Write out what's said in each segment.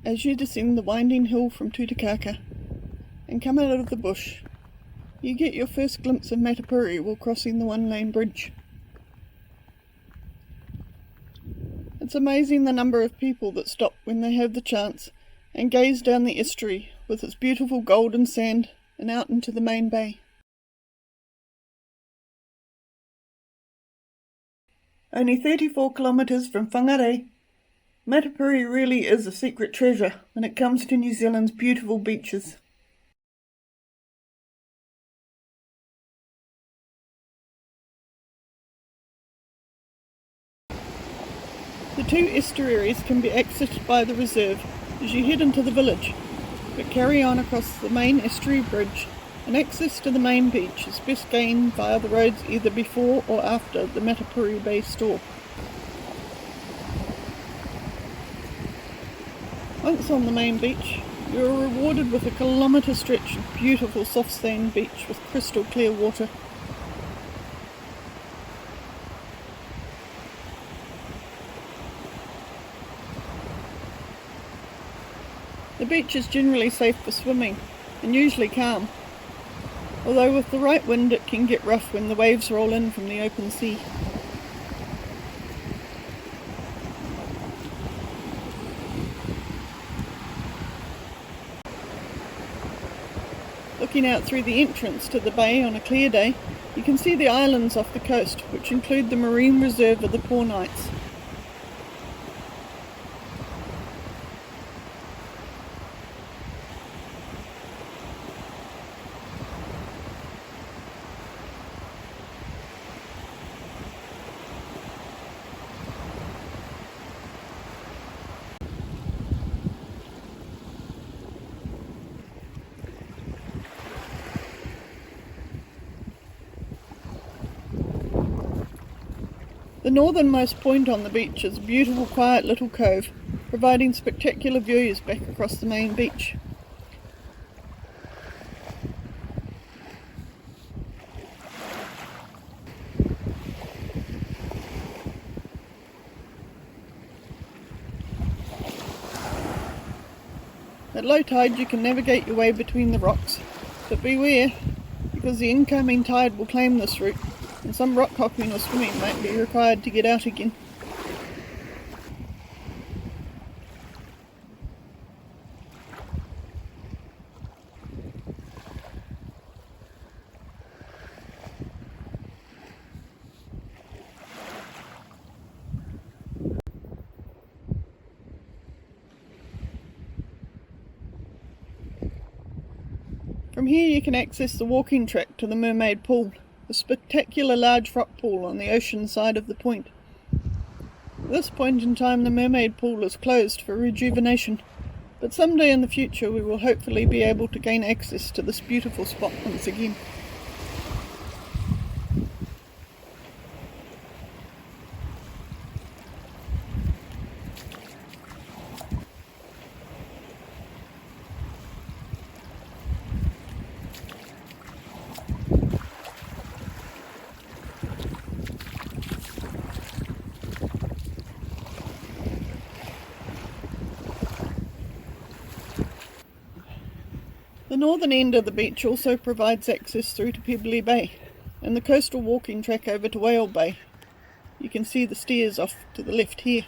as you descend the winding hill from Tutukaka and come out of the bush, you get your first glimpse of Matapuri while crossing the one-lane bridge. It's amazing the number of people that stop when they have the chance and gaze down the estuary with its beautiful golden sand and out into the main bay. Only 34 kilometres from Whangarei, Matapuri really is a secret treasure when it comes to New Zealand's beautiful beaches. The two estuaries can be accessed by the reserve as you head into the village, but carry on across the main estuary bridge, and access to the main beach is best gained via the roads either before or after the Matapouri Bay store. Once on the main beach, you are rewarded with a kilometre stretch of beautiful soft sand beach with crystal clear water. The beach is generally safe for swimming and usually calm, although with the right wind it can get rough when the waves roll in from the open sea. Looking out through the entrance to the bay on a clear day, you can see the islands off the coast, which include the marine reserve of the Poor Knights. The northernmost point on the beach is a beautiful quiet little cove, providing spectacular views back across the main beach. At low tide you can navigate your way between the rocks, but beware, because the incoming tide will claim this route, and some rock hopping or swimming might be required to get out again. From here you can access the walking track to the Mermaid Pool, a spectacular large rock pool on the ocean side of the point. At this point in time the Mermaid Pool is closed for rejuvenation, but someday in the future we will hopefully be able to gain access to this beautiful spot once again. The northern end of the beach also provides access through to Pebbly Bay and the coastal walking track over to Whale Bay. You can see the stairs off to the left here.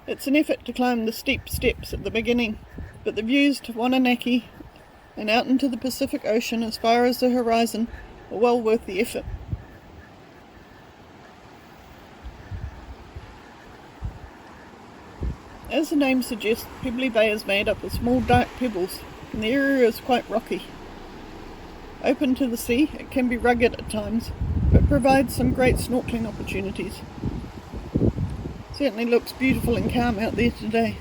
It's an effort to climb the steep steps at the beginning, but the views to Wananaki and out into the Pacific Ocean as far as the horizon are well worth the effort. As the name suggests, Pebbly Bay is made up of small dark pebbles, and the area is quite rocky. Open to the sea, it can be rugged at times, but provides some great snorkeling opportunities. Certainly looks beautiful and calm out there today.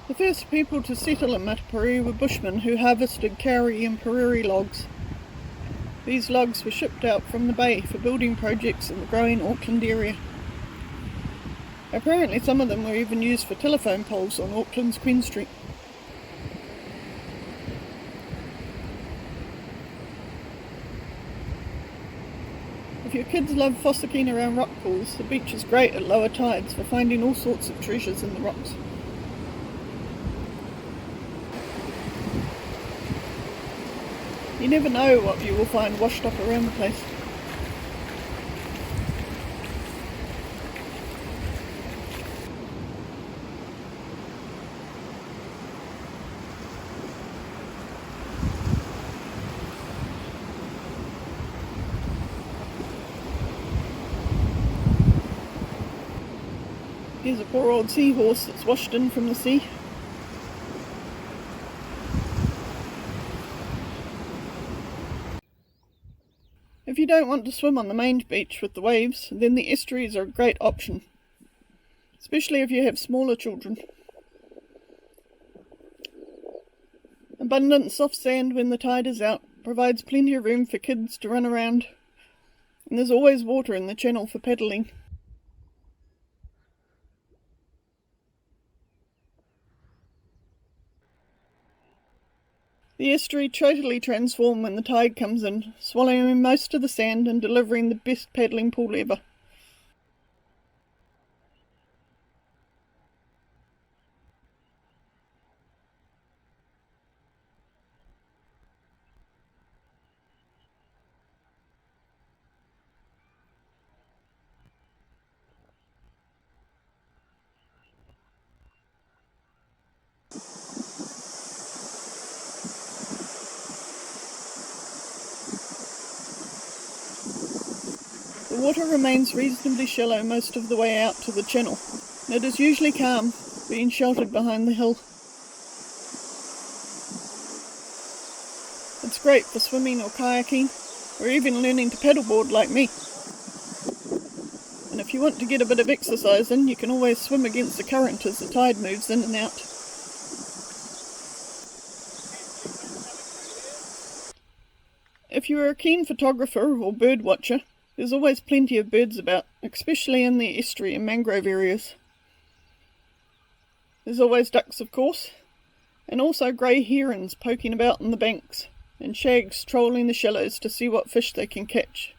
The first people to settle in Matapuri were bushmen who harvested kauri and puriri logs. These logs were shipped out from the bay for building projects in the growing Auckland area. Apparently some of them were even used for telephone poles on Auckland's Queen Street. If your kids love fossicking around rock pools, the beach is great at lower tides for finding all sorts of treasures in the rocks. You never know what you will find washed up around the place. Here's a poor old seahorse that's washed in from the sea. If you don't want to swim on the main beach with the waves, then the estuaries are a great option, especially if you have smaller children. Abundant soft sand when the tide is out provides plenty of room for kids to run around, and there's always water in the channel for paddling. The estuary totally transforms when the tide comes in, swallowing most of the sand and delivering the best paddling pool ever. The water remains reasonably shallow most of the way out to the channel, and it is usually calm, being sheltered behind the hill. It's great for swimming or kayaking, or even learning to paddleboard like me. And if you want to get a bit of exercise in, you can always swim against the current as the tide moves in and out. If you are a keen photographer or bird watcher, there's always plenty of birds about, especially in the estuary and mangrove areas. There's always ducks, of course, and also grey herons poking about on the banks, and shags trolling the shallows to see what fish they can catch.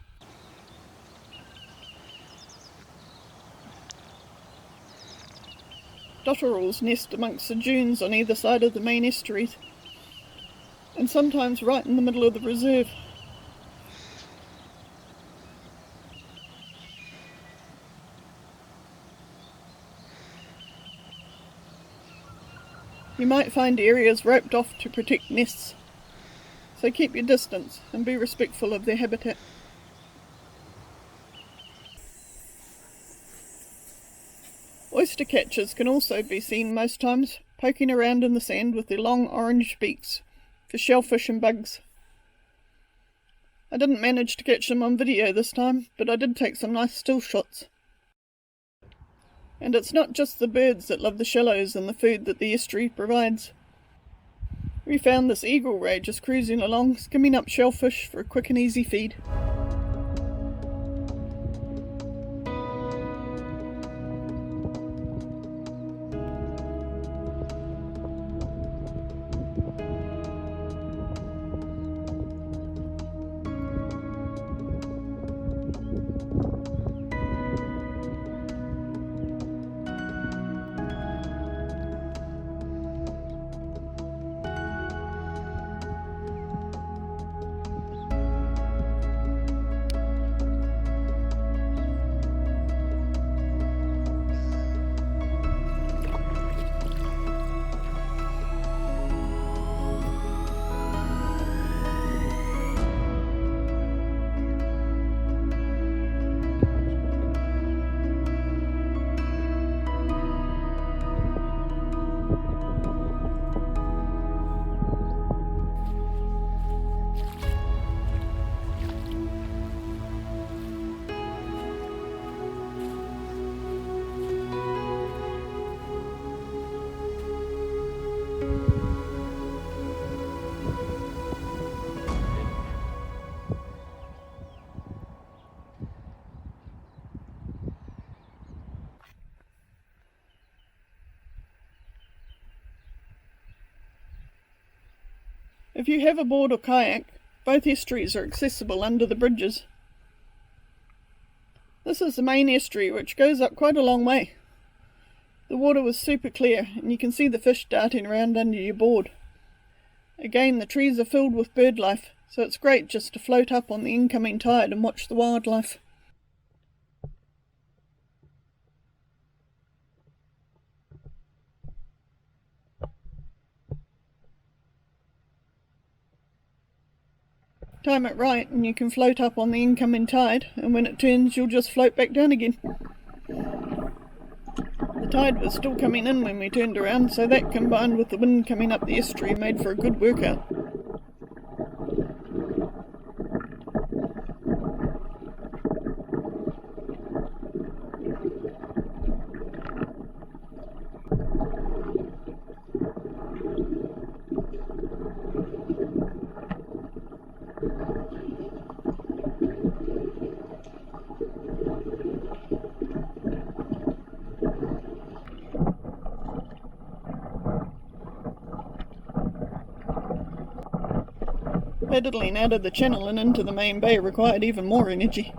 Dotterels nest amongst the dunes on either side of the main estuaries, and sometimes right in the middle of the reserve. You might find areas roped off to protect nests, so keep your distance and be respectful of their habitat. Oyster catchers can also be seen most times, poking around in the sand with their long orange beaks for shellfish and bugs. I didn't manage to catch them on video this time, but I did take some nice still shots. And it's not just the birds that love the shallows and the food that the estuary provides. We found this eagle ray just cruising along, skimming up shellfish for a quick and easy feed. If you have a board or kayak, both estuaries are accessible under the bridges. This is the main estuary, which goes up quite a long way. The water was super clear and you can see the fish darting around under your board. Again, the trees are filled with bird life, so it's great just to float up on the incoming tide and watch the wildlife. Time it right and you can float up on the incoming tide, and when it turns you'll just float back down again. The tide was still coming in when we turned around, so that combined with the wind coming up the estuary made for a good workout. Paddling out of the channel and into the main bay required even more energy.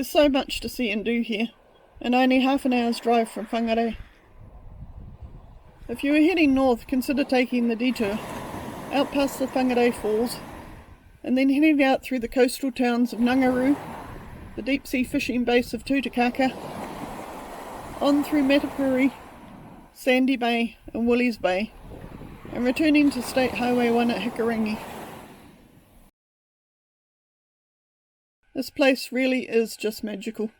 There's so much to see and do here, and only half an hour's drive from Whangarei. If you are heading north, consider taking the detour out past the Whangarei Falls, and then heading out through the coastal towns of Nangaroo, the deep-sea fishing base of Tutukaka, on through Matapuri, Sandy Bay and Woolies Bay, and returning to State Highway 1 at Hikarangi. This place really is just magical.